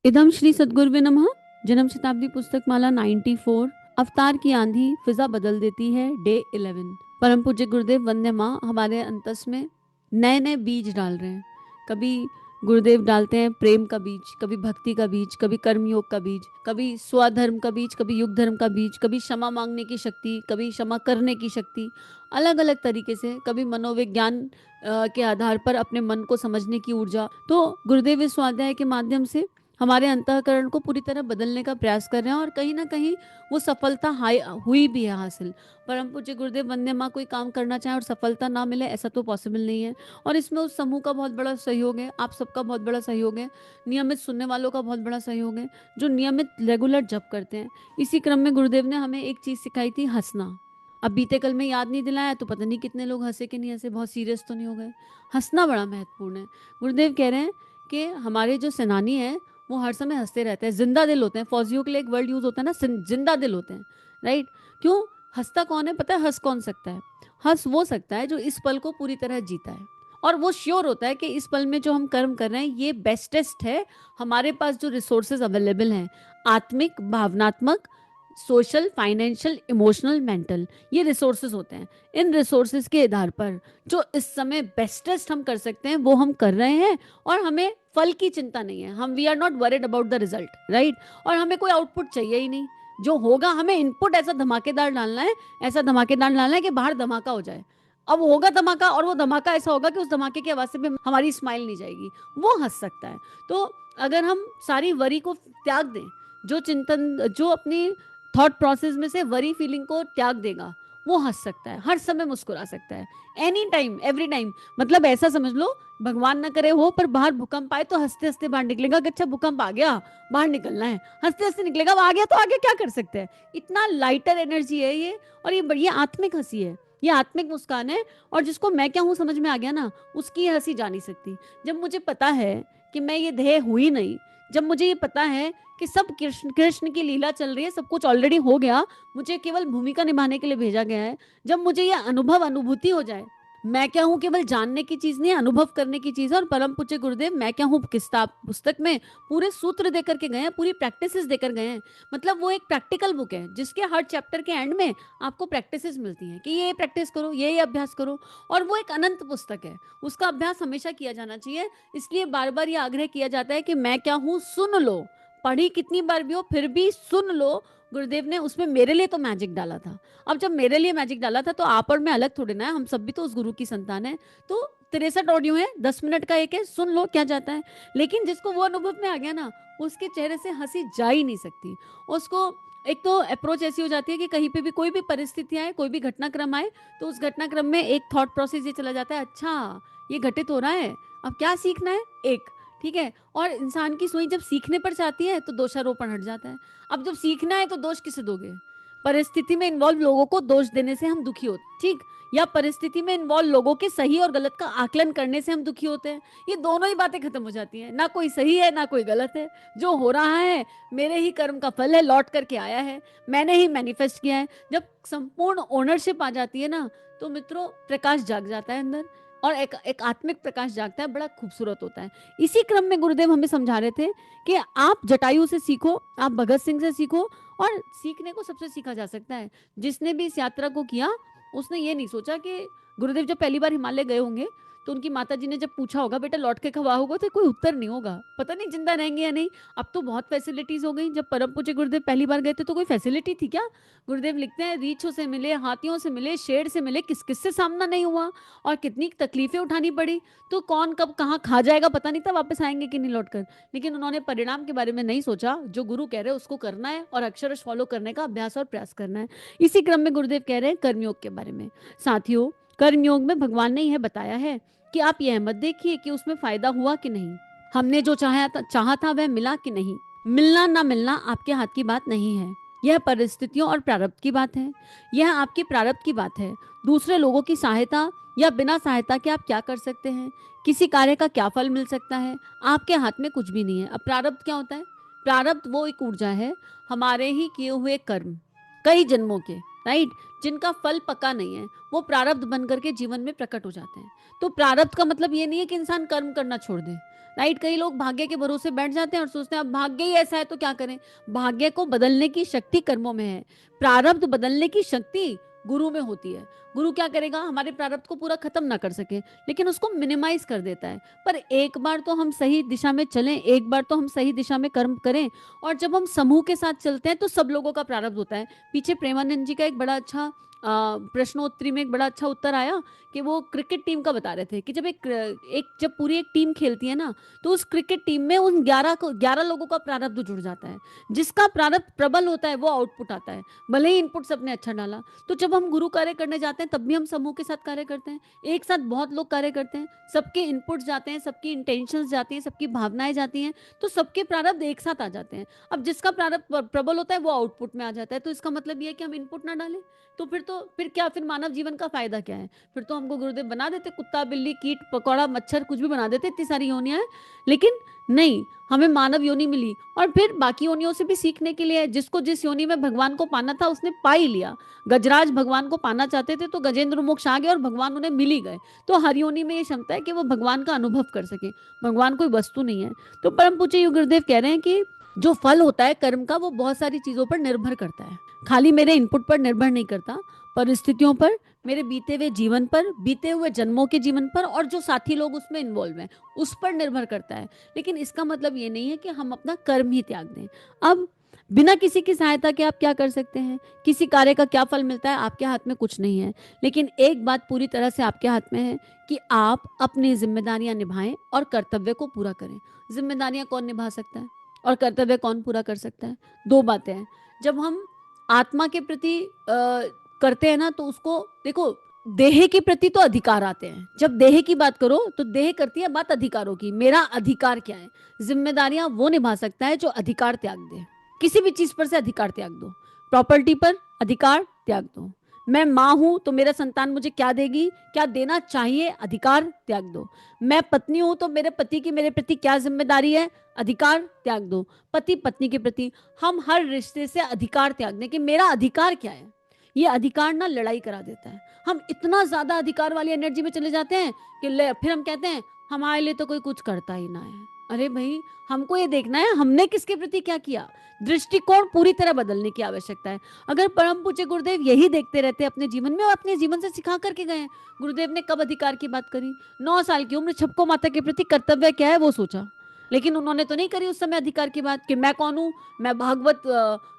इदम श्री सद्गुरुवे नमः। जन्म शताब्दी पुस्तक माला 94। अवतार की आंधी फिजा बदल देती है, डे 11। परम पूज्य गुरुदेव वंदे माँ हमारे अंतस में नए नए बीज डाल रहे हैं। कभी गुरुदेव डालते हैं प्रेम का बीज, कभी भक्ति का बीज, कभी कर्मयोग का बीज, कभी स्वधर्म का बीज, कभी युग धर्म का बीज, कभी क्षमा मांगने की शक्ति, कभी क्षमा करने की शक्ति, अलग अलग तरीके से, कभी मनोविज्ञान के आधार पर अपने मन को समझने की ऊर्जा। तो गुरुदेव इस स्वाध्याय के माध्यम से हमारे अंतःकरण को पूरी तरह बदलने का प्रयास कर रहे हैं और कहीं ना कहीं वो सफलता हुई भी है हासिल। परम पूज्य गुरुदेव वंदे माँ कोई काम करना चाहे और सफलता ना मिले, ऐसा तो पॉसिबल नहीं है। और इसमें उस समूह का बहुत बड़ा सहयोग है, आप सबका बहुत बड़ा सहयोग है, नियमित सुनने वालों का बहुत बड़ा सहयोग है, जो नियमित रेगुलर जप करते हैं। इसी क्रम में गुरुदेव ने हमें एक चीज सिखाई थी, हंसना। अब बीते कल में याद नहीं दिलाया तो पता नहीं कितने लोग हंसे कि नहीं हंसे, बहुत सीरियस तो नहीं हो गए। हंसना बड़ा महत्वपूर्ण है। गुरुदेव कह रहे हैं कि हमारे जो सेनानी है वो हर समय हंसते रहते हैं, जिंदा दिल होते हैं। फौजियों के लिए एक वर्ड यूज होता है ना, जिंदा दिल होते हैं, राइट। क्यों? हंसता कौन है पता है? हंस कौन सकता है? हंस वो सकता है जो इस पल को पूरी तरह जीता है और वो श्योर होता है कि इस पल में जो हम कर्म कर रहे हैं ये बेस्टेस्ट है। हमारे पास जो रिसोर्सेज अवेलेबल हैं, आत्मिक, भावनात्मक, सोशल, फाइनेंशियल, इमोशनल, मेंटल, ये रिसोर्सेज होते हैं। इन रिसोर्सेज के आधार पर जो इस समय बेस्टेस्ट हम कर सकते हैं वो हम कर रहे हैं और हमें फल की चिंता नहीं है। हम we are not worried about the result, right. और हमें कोई आउटपुट चाहिए ही नहीं। जो होगा हमें इनपुट ऐसा धमाकेदार डालना है, ऐसा धमाकेदार डालना है कि बाहर धमाका हो जाए। अब होगा धमाका और वो धमाका ऐसा होगा कि उस धमाके की आवाज से भी हमारी स्माइल नहीं जाएगी, वो हंस सकता है। तो अगर हम सारी वरी को त्याग दें, जो चिंतन, जो अपनी थॉट प्रोसेस में से वरी फीलिंग को त्याग देगा, वो हंस सकता है, हर समय मुस्कुरा सकता है, एनी टाइम, एवरी टाइम। मतलब ऐसा समझ लो, भगवान ना करे हो पर बाहर भूकंप आए तो हंसते हंसते बाहर निकलेगा कि अच्छा भूकंप आ गया, बाहर निकलना है, हंसते हंसते निकलेगा। अब आ गया तो आगे क्या कर सकते हैं? इतना लाइटर एनर्जी है ये। और ये आत्मिक हंसी है, ये आत्मिक मुस्कान है। और जिसको मैं क्या हूं समझ में आ गया ना, उसकी ये हंसी जा नहीं सकती। जब मुझे पता है कि मैं ये ध्येय हुई नहीं, जब मुझे ये पता है कि सब कृष्ण कृष्ण की लीला चल रही है, सब कुछ ऑलरेडी हो गया, मुझे केवल भूमिका निभाने के लिए भेजा गया है, जब मुझे ये अनुभूति हो जाए, मैं क्या हूं केवल जानने की चीज नहीं, अनुभव करने की चीज है। और परम पूज्य गुरुदेव मैं क्या हूं किताब पुस्तक में पूरे सूत्र देकर के गए हैं, पूरी प्रैक्टिसेस देकर गए हैं। मतलब वो एक प्रैक्टिकल बुक है जिसके हर चैप्टर के एंड में आपको प्रैक्टिसेस मिलती हैं कि ये प्रैक्टिस करो, ये अभ्यास करो। और वो एक अनंत पुस्तक है, उसका अभ्यास हमेशा किया जाना चाहिए। इसलिए बार बार ये आग्रह किया जाता है कि मैं क्या हूं सुन लो, पढ़ी कितनी बार भी हो फिर भी सुन लो। गुरुदेव ने उसमें मेरे लिए तो मैजिक डाला था। अब जब मेरे लिए मैजिक डाला था तो आप और मैं अलग थोड़ी ना है, हम सब भी तो उस गुरु की संतान है। तो 63 ऑडियो है, 10 मिनट का एक है, सुन लो क्या जाता है। लेकिन जिसको वो अनुभव में आ गया ना, उसके चेहरे से हंसी जा ही नहीं सकती। उसको एक तो अप्रोच ऐसी हो जाती है कि कहीं पे भी कोई भी परिस्थिति आए, कोई भी घटनाक्रम आए, तो उस घटनाक्रम में एक थॉट प्रोसेस ये चला जाता है, अच्छा ये घटित हो रहा है, अब क्या सीखना है, एक, ठीक है। और इंसान की सुई जब सीखने पर जाती है तो दोषारोपण हट जाता है। अब जब सीखना है तो दोष किसे दोगे? परिस्थिति में इन्वॉल्व लोगों को दोष देने से हम दुखी होते, ठीक, या परिस्थिति में इन्वॉल्व लोगों के सही और गलत का आकलन करने से हम दुखी होते हैं। ये दोनों ही बातें खत्म हो जाती हैं, ना कोई सही है ना कोई गलत है। जो हो रहा है मेरे ही कर्म का फल है, लौट करके आया है, मैंने ही मैनिफेस्ट किया है। जब संपूर्ण ओनरशिप आ जाती है ना, तो मित्रों प्रकाश जाग जाता है अंदर, और एक आत्मिक प्रकाश जागता है, बड़ा खूबसूरत होता है। इसी क्रम में गुरुदेव हमें समझा रहे थे कि आप जटायु से सीखो, आप भगत सिंह से सीखो। और सीखने को सबसे सीखा जा सकता है। जिसने भी इस यात्रा को किया उसने ये नहीं सोचा कि गुरुदेव जब पहली बार हिमालय गए होंगे तो उनकी माता जी ने जब पूछा होगा बेटा लौट के कब आओगे, तो कोई उत्तर नहीं होगा, पता नहीं जिंदा रहेंगे या नहीं। अब तो बहुत फैसिलिटीज हो गई। जब परम पूज्य गुरुदेव पहली बार गए थे तो कोई फैसिलिटी थी क्या? गुरुदेव लिखते हैं रीछों से मिले, हाथियों से मिले, शेर से मिले, किस किस से सामना नहीं हुआ और कितनी तकलीफें उठानी पड़ी। तो कौन कब कहाँ खा जाएगा पता नहीं था, वापस आएंगे कि नहीं लौटकर। लेकिन उन्होंने परिणाम के बारे में नहीं सोचा, जो गुरु कह रहे हैं उसको करना है और अक्षरश फॉलो करने का अभ्यास और प्रयास करना है। इसी क्रम में गुरुदेव कह रहे हैं कर्मयोग के बारे में। साथियों, कर्मयोग में भगवान ने यह बताया है कि आप यह मत देखिए कि उसमें फायदा हुआ कि नहीं, हमने जो चाहा था वह मिला कि नहीं। मिलना ना मिलना आपके हाथ की बात नहीं है, यह परिस्थितियों और प्रारब्ध की बात है। यह आपके प्रारब्ध की बात है। दूसरे लोगों की सहायता या बिना सहायता के आप क्या कर सकते हैं, किसी कार्य का क्या फल मिल सकता है, आपके हाथ में कुछ भी नहीं है। अब प्रारब्ध क्या होता है? प्रारब्ध वो एक ऊर्जा है, हमारे ही किए हुए कर्म, कई जन्मों के, राइट, जिनका फल पका नहीं है, वो प्रारब्ध बन करके जीवन में प्रकट हो जाते हैं। तो प्रारब्ध का मतलब ये नहीं है कि इंसान कर्म करना छोड़ दे। राइट। कई लोग भाग्य के भरोसे बैठ जाते हैं और सोचते हैं अब भाग्य ही ऐसा है तो क्या करें। भाग्य को बदलने की शक्ति कर्मों में है, प्रारब्ध बदलने की शक्ति गुरु में होती है। गुरु क्या करेगा, हमारे प्रारब्ध को पूरा खत्म ना कर सके लेकिन उसको मिनिमाइज कर देता है। पर एक बार तो हम सही दिशा में चलें, एक बार तो हम सही दिशा में कर्म करें। और जब हम समूह के साथ चलते हैं तो सब लोगों का प्रारब्ध होता है। पीछे प्रेमानंद जी का एक बड़ा अच्छा प्रश्नोत्तरी में एक बड़ा अच्छा उत्तर आया कि वो क्रिकेट टीम का बता रहे थे कि जब पूरी एक टीम खेलती है ना, तो उस क्रिकेट टीम में उन 11 लोगों का प्रारब्ध जुड़ जाता है। जिसका प्रारब्ध प्रबल होता है वो आउटपुट आता है, भले ही इनपुट सबने अच्छा डाला। तो जब हम गुरु कार्य करने जाते हैं तब भी हम समूह के साथ कार्य करते हैं, एक साथ बहुत लोग कार्य करते हैं, सबके इनपुट जाते हैं, सबकी इंटेंशंस जाती हैं, सबकी भावनाएं जाती हैं, तो सबके प्रारब्ध एक साथ आ जाते हैं। अब जिसका प्रारब्ध प्रबल होता है वो आउटपुट में आ जाता है। तो इसका मतलब ये है कि हम इनपुट ना डालें, तो फिर क्या, फिर मानव जीवन का फायदा क्या है। फिर तो हमको गुरुदेव बना देते कुत्ता बिल्ली कीट पकौड़ा मच्छर कुछ भी बना देते, इतनी सारी योनियां हैं। लेकिन नहीं, हमें मानव योनि मिली और फिर बाकी योनियों से भी सीखने के लिए, जिसको जिस योनि में भगवान को पाना था उसने पा ही लिया। गजराज भगवान को पाना चाहते थे तो गजेंद्र मोक्ष आ गए और भगवान उन्हें मिल ही गए। तो हर योनि में ये क्षमता है कि वो भगवान का अनुभव कर सके। भगवान कोई वस्तु नहीं है। तो परम पूज्य गुरुदेव कह रहे हैं कि जो फल होता है कर्म का वो बहुत सारी चीजों पर निर्भर करता है, खाली मेरे इनपुट पर निर्भर नहीं करता, परिस्थितियों पर, मेरे बीते हुए जीवन पर, बीते हुए जन्मों के जीवन पर और जो साथी लोग उसमें इन्वॉल्व हैं उस पर निर्भर करता है। लेकिन इसका मतलब ये नहीं है कि हम अपना कर्म ही त्याग दें। अब बिना किसी की सहायता के आप क्या कर सकते हैं, किसी कार्य का क्या फल मिलता है, आपके हाथ में कुछ नहीं है। लेकिन एक बात पूरी तरह से आपके हाथ में है कि आप अपनी जिम्मेदारियां निभाएं और कर्तव्य को पूरा करें। जिम्मेदारियां कौन निभा सकता है और कर्तव्य कौन पूरा कर सकता है? दो बातें हैं। जब हम आत्मा के प्रति करते हैं ना, तो उसको देखो, देह के प्रति तो अधिकार आते हैं। जब देह की बात करो तो देह करती है बात अधिकारों की, मेरा अधिकार क्या है। जिम्मेदारियां वो निभा सकता है जो अधिकार त्याग दे। किसी भी चीज पर से अधिकार त्याग दो, प्रॉपर्टी पर अधिकार त्याग दो। मैं माँ हूं तो मेरा संतान मुझे क्या देगी, क्या देना चाहिए, अधिकार त्याग दो। मैं पत्नी हूं तो मेरे पति की मेरे प्रति क्या जिम्मेदारी है, अधिकार त्याग दो। पति पत्नी के प्रति हम हर रिश्ते से अधिकार त्याग दें कि मेरा अधिकार क्या है। ये अधिकार ना लड़ाई करा देता है। हम इतना ज्यादा अधिकार वाली एनर्जी में चले जाते हैं कि फिर हम कहते हैं हमारे लिए तो कोई कुछ करता ही ना है। अरे भाई, हमको ये देखना है हमने किसके प्रति क्या किया। दृष्टिकोण पूरी तरह बदलने की आवश्यकता है। अगर परम पूज्य गुरुदेव यही देखते रहते अपने जीवन में और अपने जीवन से सिखा करके गए। गुरुदेव ने कब अधिकार की बात करी? 9 साल की उम्र, छपको माता के प्रति कर्तव्य क्या है वो सोचा। लेकिन उन्होंने तो नहीं करी उस समय अधिकार की बात कि मैं कौन हूं, मैं भागवत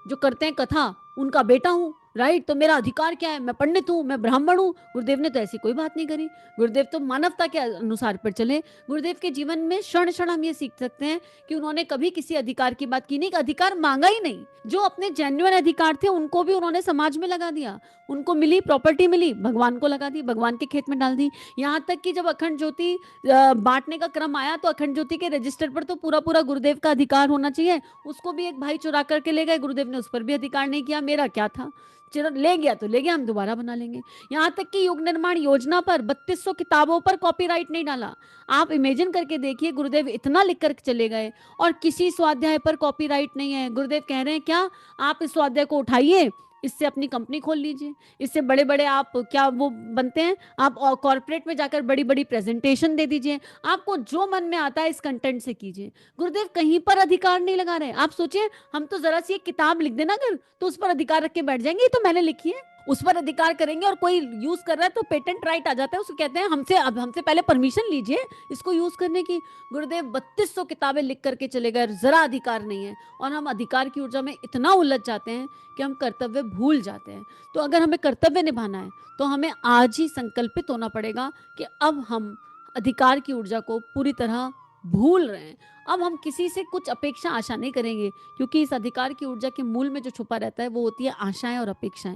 जो करते हैं कथा उनका बेटा हूं, राइट, तो मेरा अधिकार क्या है, मैं पंडित हूं, मैं ब्राह्मण हूं। गुरुदेव ने तो ऐसी कोई बात नहीं करी। गुरुदेव तो मानवता के अनुसार पर चले। गुरुदेव के जीवन में क्षण क्षण हम ये सीख सकते हैं कि उन्होंने कभी किसी अधिकार की बात की नहीं, अधिकार मांगा ही नहीं। जो अपने जेन्युइन अधिकार थे उनको भी उन्होंने समाज में लगा दिया। उनको मिली प्रॉपर्टी मिली, भगवान को लगा दी, भगवान के खेत में डाल दी। यहाँ तक कि जब अखंड ज्योति बांटने का क्रम आया तो अखंड ज्योति के रजिस्टर पर तो पूरा पूरा गुरुदेव का अधिकार होना चाहिए, उसको भी एक भाई चुरा करके ले गए। गुरुदेव ने उस पर भी अधिकार नहीं किया, मेरा क्या था, चलो ले गया तो ले गया, हम दोबारा बना लेंगे। यहाँ तक कि युग निर्माण योजना पर 3200 किताबों पर कॉपीराइट नहीं डाला। आप इमेजिन करके देखिए, गुरुदेव इतना लिख कर चले गए और किसी स्वाध्याय पर कॉपीराइट नहीं है। गुरुदेव कह रहे हैं क्या, आप इस स्वाध्याय को उठाइए, इससे अपनी कंपनी खोल लीजिए, इससे बड़े बड़े आप क्या वो बनते हैं, आप कॉर्पोरेट में जाकर बड़ी बड़ी प्रेजेंटेशन दे दीजिए, आपको जो मन में आता है इस कंटेंट से कीजिए। गुरुदेव कहीं पर अधिकार नहीं लगा रहे। आप सोचिए, हम तो जरा सी एक किताब लिख देना अगर, तो उस पर अधिकार रख के बैठ जाएंगे, तो मैंने लिखी है, उस पर अधिकार करेंगे। और कोई यूज कर रहा है तो पेटेंट राइट आ जाता है, उसको कहते हैं हमसे पहले परमिशन लीजिए इसको यूज करने की। गुरुदेव 3200 किताबें लिख करके चले गए, जरा अधिकार नहीं है। और हम अधिकार की ऊर्जा में इतना उलझ जाते हैं कि हम कर्तव्य भूल जाते हैं। तो अगर हमें कर्तव्य निभाना है तो हमें आज ही संकल्पित होना पड़ेगा कि अब हम अधिकार की ऊर्जा को पूरी तरह भूल रहे हैं। अब हम किसी से कुछ अपेक्षा आशा नहीं करेंगे, क्योंकि इस अधिकार की ऊर्जा के मूल में जो छुपा रहता है वो होती है आशाएं और अपेक्षाएं।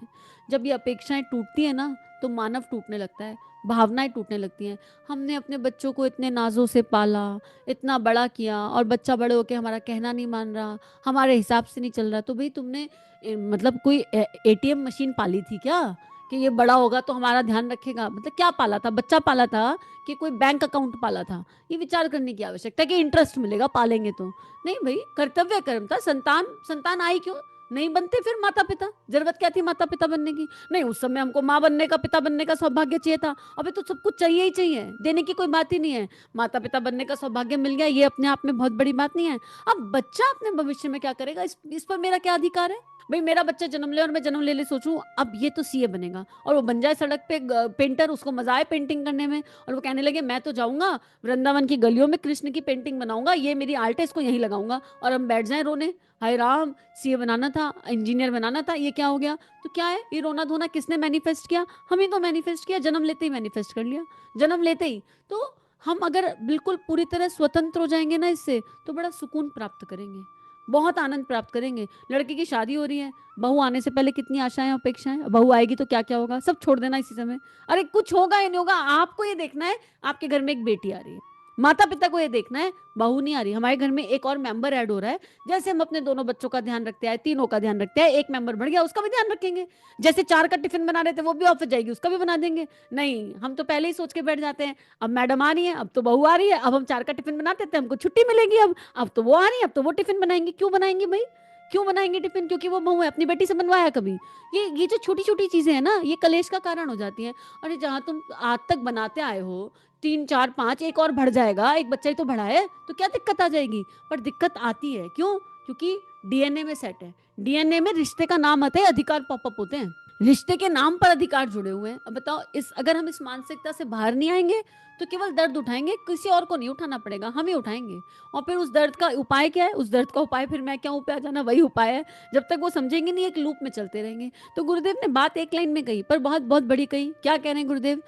जब ये अपेक्षाएं टूटती है ना, तो मानव टूटने लगता है, भावनाएं टूटने लगती हैं। हमने अपने बच्चों को इतने नाजों से पाला, इतना बड़ा किया, और बच्चा बड़े होकर हमारा कहना नहीं मान रहा, हमारे हिसाब से नहीं चल रहा। तो भाई तुमने मतलब कोई एटीएम मशीन पाली थी क्या कि ये बड़ा होगा तो हमारा ध्यान रखेगा? मतलब क्या पाला था, बच्चा पाला था कि कोई बैंक अकाउंट पाला था? ये विचार करने की आवश्यकता है कि इंटरेस्ट मिलेगा पालेंगे तो। नहीं भाई, कर्तव्य कर्म था। संतान आई क्यों? नहीं बनते फिर माता पिता, जरूरत क्या थी माता पिता बनने की? नहीं, उस समय हमको माँ बनने का, पिता बनने का सौभाग्य चाहिए था। अबे तो सब कुछ चाहिए ही चाहिए, देने की कोई बात ही नहीं है। माता पिता बनने का सौभाग्य मिल गया, ये अपने आप में बहुत बड़ी बात नहीं है। अब बच्चा अपने भविष्य में क्या करेगा, इस पर मेरा क्या अधिकार है? भाई मेरा बच्चा जन्म ले और मैं जन्म ले सोचूं अब ये तो सीए बनेगा और वो बन जाए सड़क पे पेंटर, उसको मजा आए पेंटिंग करने में, और वो कहने लगे मैं तो जाऊंगा वृंदावन की गलियों में कृष्ण की पेंटिंग बनाऊंगा, ये मेरी आर्ट है, इसको यहीं लगाऊंगा, और हम बैठ जाए रोने, हाय राम, सीए बनाना था, इंजीनियर बनाना था, ये क्या हो गया? तो क्या है ये रोना धोना, किसने मैनिफेस्ट किया? हम ही तो मैनिफेस्ट किया, जन्म लेते ही मैनिफेस्ट कर लिया, जन्म लेते ही। तो हम अगर बिल्कुल पूरी तरह स्वतंत्र हो जाएंगे ना इससे, तो बड़ा सुकून प्राप्त करेंगे, बहुत आनंद प्राप्त करेंगे। लड़के की शादी हो रही है, बहू आने से पहले कितनी आशाएं अपेक्षाएं, बहू आएगी तो क्या क्या होगा, सब छोड़ देना इसी समय। अरे कुछ होगा या नहीं होगा, आपको ये देखना है आपके घर में एक बेटी आ रही है, माता पिता को ये देखना है बहू नहीं आ रही, हमारे घर में एक और मेंबर ऐड हो रहा है। जैसे हम अपने दोनों बच्चों का ध्यान रखते हैं, तीनों का ध्यान रखते हैं, एक मेंबर बढ़ गया उसका भी ध्यान रखेंगे। जैसे 4 का टिफिन बना रहे थे, वो भी ऑफिस जाएगी उसका भी बना देंगे। नहीं, हम तो पहले ही सोच के बैठ जाते हैं, अब मैडम आ रही है, अब तो बहू आ रही है, अब हम 4 का टिफिन बनाते थे, हमको छुट्टी मिलेगी, अब तो वो आ रही है, अब तो वो टिफिन बनाएंगे। क्यों बनाएंगे भाई? क्यों बनाएंगे टिफिन? क्योंकि वो बहू है, अपनी बेटी से बनवाया कभी? ये जो छोटी छोटी चीजें हैं ना, ये कलेश का कारण हो जाती हैं। अरे जहां तुम आज तक बनाते आए हो, 3 4 5, एक और बढ़ जाएगा, एक बच्चा ही तो बढ़ा है, तो क्या दिक्कत आ जाएगी? पर दिक्कत आती है क्यों? क्योंकि डीएनए में सेट है, डीएनए में रिश्ते का नाम आता है, अधिकार पॉपअप होते हैं, रिश्ते के नाम पर अधिकार जुड़े हुए हैं। अब बताओ, इस अगर हम इस मानसिकता से बाहर नहीं आएंगे तो केवल दर्द उठाएंगे, किसी और को नहीं उठाना पड़ेगा, हम ही उठाएंगे। और फिर उस दर्द का उपाय क्या है? उस दर्द का उपाय फिर मैं क्या हूं पे आ जाना, वही उपाय है। जब तक वो समझेंगे नहीं, एक लूप में चलते रहेंगे। तो गुरुदेव ने बात एक लाइन में कही, पर बहुत बहुत बड़ी कही। क्या कह रहे हैं गुरुदेव?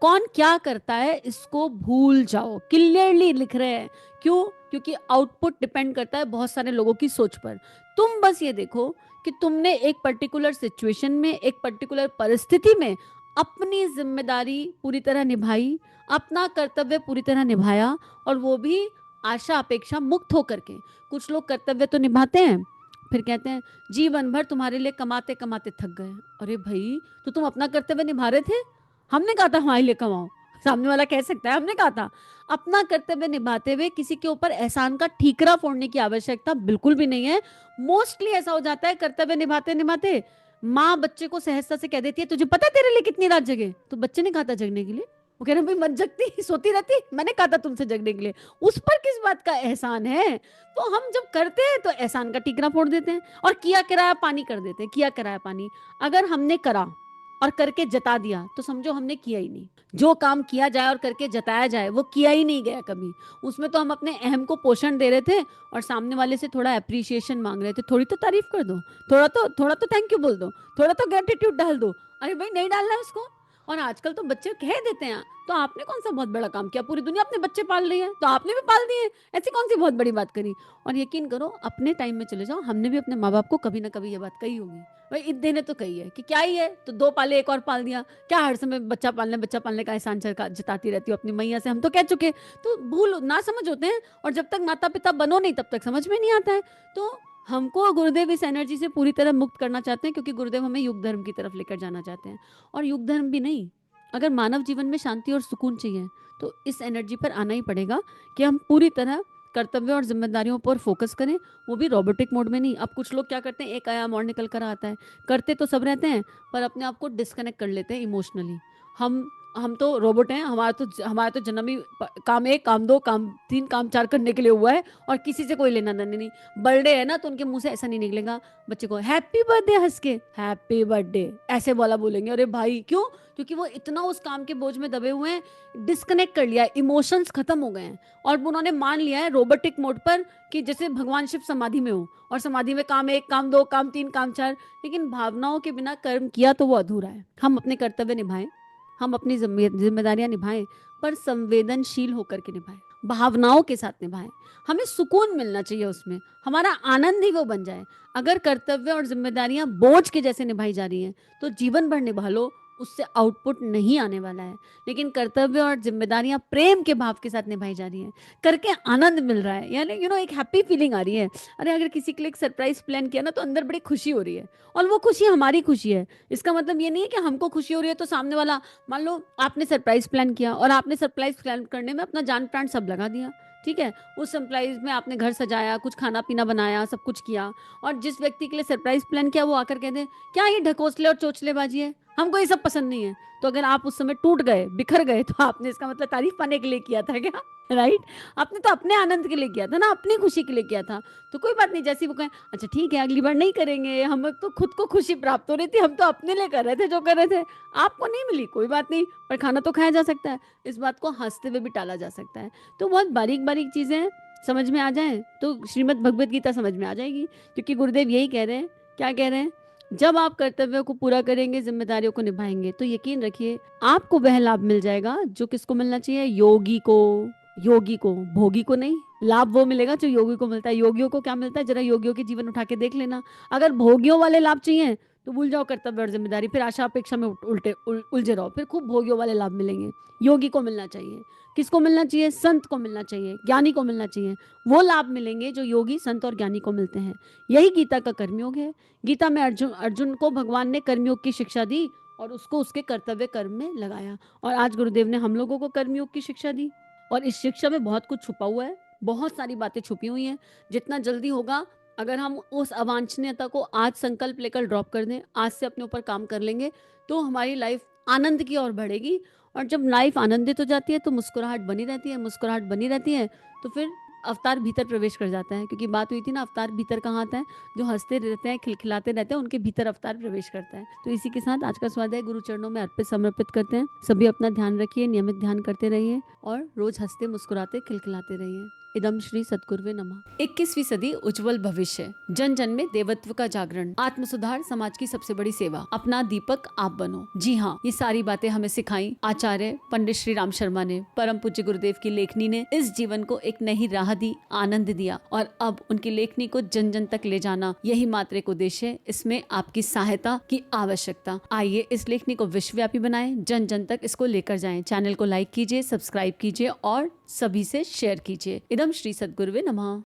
कौन क्या करता है इसको भूल जाओ, क्लियरली लिख रहे हैं। क्यों? क्योंकि आउटपुट डिपेंड करता है बहुत सारे लोगों की सोच पर। तुम बस ये देखो कि तुमने एक पर्टिकुलर सिचुएशन में, एक पर्टिकुलर परिस्थिति में अपनी जिम्मेदारी पूरी तरह निभाई, अपना कर्तव्य पूरी तरह निभाया, और वो भी आशा अपेक्षा मुक्त होकर के। कुछ लोग कर्तव्य तो निभाते हैं, फिर कहते हैं जीवन भर तुम्हारे लिए कमाते कमाते थक गए। अरे भाई, तो तुम अपना कर्तव्य निभा रहे थे, हमने कहा था हमारे लिए कमाओ? सामने वाला कह सकता है हमने कहा था? अपना कर्तव्य निभाते हुए किसी के ऊपर एहसान का ठीकरा फोड़ने की आवश्यकता बिल्कुल भी नहीं है। मोस्टली ऐसा हो जाता है, कर्तव्य निभाते निभाते माँ बच्चे को सहजता से कह देती है तुझे पता है तेरे लिए कितनी रात जगे? तो बच्चे ने कहा था जगने के लिए, वो कह रहे भाई मत जगती, सोती रहती, मैंने कहा था तुमसे जगने के लिए। उस पर किस बात का एहसान है? तो हम जब करते हैं तो एहसान का ठीकरा फोड़ देते हैं और किया किराया पानी कर देते हैं, किया किराया पानी। अगर हमने करा और करके जता दिया तो समझो हमने किया ही नहीं। जो काम किया जाए और करके जताया जाए वो किया ही नहीं गया कभी। उसमें तो हम अपने अहम को पोषण दे रहे थे और सामने वाले से थोड़ा अप्रिसिएशन मांग रहे थे, थोड़ी तो तारीफ कर दो, थोड़ा तो थैंक यू बोल दो, थोड़ा तो ग्रेटिट्यूड डाल दो। अरे भाई नहीं डालना है उसको। और आजकल तो बच्चे कह देते हैं तो आपने कौन सा बहुत बड़ा काम किया, पूरी दुनिया अपने बच्चे पाल रही है तो आपने भी पाल दिए, ऐसी कौन सी बहुत बड़ी बात करी। और यकीन करो अपने टाइम में चले जाओ, हमने भी अपने माँ बाप को कभी ना कभी ये बात कही होगी। भाई इतने ने तो कही है कि क्या ही है, तो 2 पाले एक और पाल दिया, क्या हर समय बच्चा पालने का एहसान जताती रहती हो अपनी मैया से, हम तो कह चुके। तो भूल ना समझ होते हैं, और जब तक माता पिता बनो नहीं तब तक समझ में नहीं आता है। तो हमको गुरुदेव इस एनर्जी से पूरी तरह मुक्त करना चाहते हैं, क्योंकि गुरुदेव हमें युग धर्म की तरफ लेकर जाना चाहते हैं। और युग धर्म भी नहीं, अगर मानव जीवन में शांति और सुकून चाहिए तो इस एनर्जी पर आना ही पड़ेगा कि हम पूरी तरह कर्तव्य और जिम्मेदारियों पर फोकस करें, वो भी रोबोटिक मोड में नहीं। अब कुछ लोग क्या करते हैं, एक आयाम और निकल कर आता है, करते तो सब रहते हैं पर अपने आप को डिस्कनेक्ट कर लेते हैं इमोशनली। हम तो रोबोट हैं, हमारा तो जन्म ही काम 1 काम 2 काम 3 काम 4 करने के लिए हुआ है, और किसी से कोई लेना देना नहीं। बर्थडे है ना तो उनके मुंह से ऐसा नहीं निकलेगा बच्चे को हैप्पी बर्थडे, हंस के हैप्पी बर्थडे ऐसे बोला बोलेंगे। अरे भाई क्यों? क्योंकि वो इतना उस काम के बोझ में दबे हुए हैं, डिस्कनेक्ट कर लिया है, इमोशंस खत्म हो गए हैं, और उन्होंने मान लिया है रोबोटिक मोड पर कि जैसे भगवान शिव समाधि में हो, और समाधि में काम 1 काम 2 काम 3 काम 4। लेकिन भावनाओं के बिना कर्म किया तो वो अधूरा है। हम अपने कर्तव्य निभाएं, हम अपनी जिम्मेदारियां निभाएं, पर संवेदनशील होकर के निभाएं, भावनाओं के साथ निभाएं। हमें सुकून मिलना चाहिए उसमें, हमारा आनंद ही वो बन जाए। अगर कर्तव्य और जिम्मेदारियां बोझ के जैसे निभाई जा रही हैं तो जीवन भर निभा लो, उससे आउटपुट नहीं आने वाला है। लेकिन कर्तव्य और जिम्मेदारियां प्रेम के भाव के साथ निभाई जा रही हैं, करके आनंद मिल रहा है, यानी एक हैप्पी फीलिंग आ रही है। अरे अगर किसी के लिए एक सरप्राइज प्लान किया ना तो अंदर बड़ी खुशी हो रही है, और वो खुशी हमारी खुशी है। इसका मतलब ये नहीं है कि हमको खुशी हो रही है तो सामने वाला, मान लो आपने सरप्राइज प्लान किया और आपने सरप्राइज प्लान करने में अपना जान प्राण सब लगा दिया, ठीक है, उस सरप्राइज में आपने घर सजाया, कुछ खाना पीना बनाया, सब कुछ किया, और जिस व्यक्ति के लिए सरप्राइज प्लान किया वो आकर कहते हैं क्या ये ढकोसले और चोचलेबाजी है, हमको ये सब पसंद नहीं है। तो अगर आप उस समय टूट गए, बिखर गए, तो आपने इसका मतलब तारीफ पाने के लिए किया था क्या? राइट? आपने तो अपने आनंद के लिए किया था ना, अपनी खुशी के लिए किया था। तो कोई बात नहीं, जैसी वो कहें अच्छा ठीक है अगली बार नहीं करेंगे, हमें तो खुद को खुशी प्राप्त हो रही थी, हम तो अपने लिए कर रहे थे जो कर रहे थे, आपको नहीं मिली कोई बात नहीं, पर खाना तो खाया जा सकता है। इस बात को हंसते हुए भी टाला जा सकता है। तो बहुत बारीक बारीक चीजें समझ में आ जाए तो श्रीमद् भगवत गीता समझ में आ जाएगी, क्योंकि गुरुदेव यही कह रहे हैं। क्या कह रहे हैं? जब आप कर्तव्यों को पूरा करेंगे, जिम्मेदारियों को निभाएंगे, तो यकीन रखिए आपको वह लाभ मिल जाएगा जो किसको मिलना चाहिए? योगी को। योगी को, भोगी को नहीं। लाभ वो मिलेगा जो योगी को मिलता है। योगियों को क्या मिलता है? जरा योगियों के जीवन उठा के देख लेना। अगर भोगियों वाले लाभ चाहिए तो भूल जाओ कर्तव्य और जिम्मेदारी, फिर आशा अपेक्षा में उलझे रहो, फिर खूब भोगियों वाले लाभ मिलेंगे। योगी को मिलना चाहिए। किसको मिलना चाहिए? संत को मिलना चाहिए, ज्ञानी को मिलना चाहिए। वो लाभ मिलेंगे जो योगी, संत और ज्ञानी को मिलते हैं। यही गीता का कर्मयोग है। गीता में अर्जुन को भगवान ने कर्मयोग की शिक्षा दी और उसको उसके कर्तव्य कर्म में लगाया, और आज गुरुदेव ने हम लोगों को कर्मयोग की शिक्षा दी। और इस शिक्षा में बहुत कुछ छुपा हुआ है, बहुत सारी बातें छुपी हुई हैं। जितना जल्दी होगा, अगर हम उस अवांछनीयता को आज संकल्प लेकर ड्रॉप कर दें, आज से अपने ऊपर काम कर लेंगे, तो हमारी लाइफ आनंद की ओर बढ़ेगी। और जब लाइफ आनंदित हो जाती है तो मुस्कुराहट बनी रहती है, मुस्कुराहट बनी रहती है तो फिर अवतार भीतर प्रवेश कर जाता है। क्योंकि बात हुई थी ना, अवतार भीतर कहाँ आता है? जो हंसते रहते हैं, खिलखिलाते रहते हैं, उनके भीतर अवतार प्रवेश करता है। तो इसी के साथ आज का स्वाध्याय गुरु चरणों में अर्पित समर्पित करते हैं। सभी अपना ध्यान रखिए, नियमित ध्यान करते रहिए और रोज हंसते मुस्कुराते खिलखिलाते रहिए। इदम श्री सद्गुरुवे नमः। 21वीं सदी, उज्जवल भविष्य, जन जन में देवत्व का जागरण, आत्म सुधार, समाज की सबसे बड़ी सेवा, अपना दीपक आप बनो। जी हाँ, ये सारी बातें हमें सिखाई आचार्य पंडित श्री राम शर्मा ने। परम पूज्य गुरुदेव की लेखनी ने इस जीवन को एक नई राह दी, आनंद दिया, और अब उनकी लेखनी को जन जन तक ले जाना, यही मात्र एक उद्देश्य है। इसमें आपकी सहायता की आवश्यकता। आइए इस लेखनी को विश्वव्यापी बनाएं, जन जन तक इसको लेकर जाएं। चैनल को लाइक कीजिए, सब्सक्राइब कीजिए और सभी से शेयर कीजिए। इदम श्री सद्गुरुवे नमः।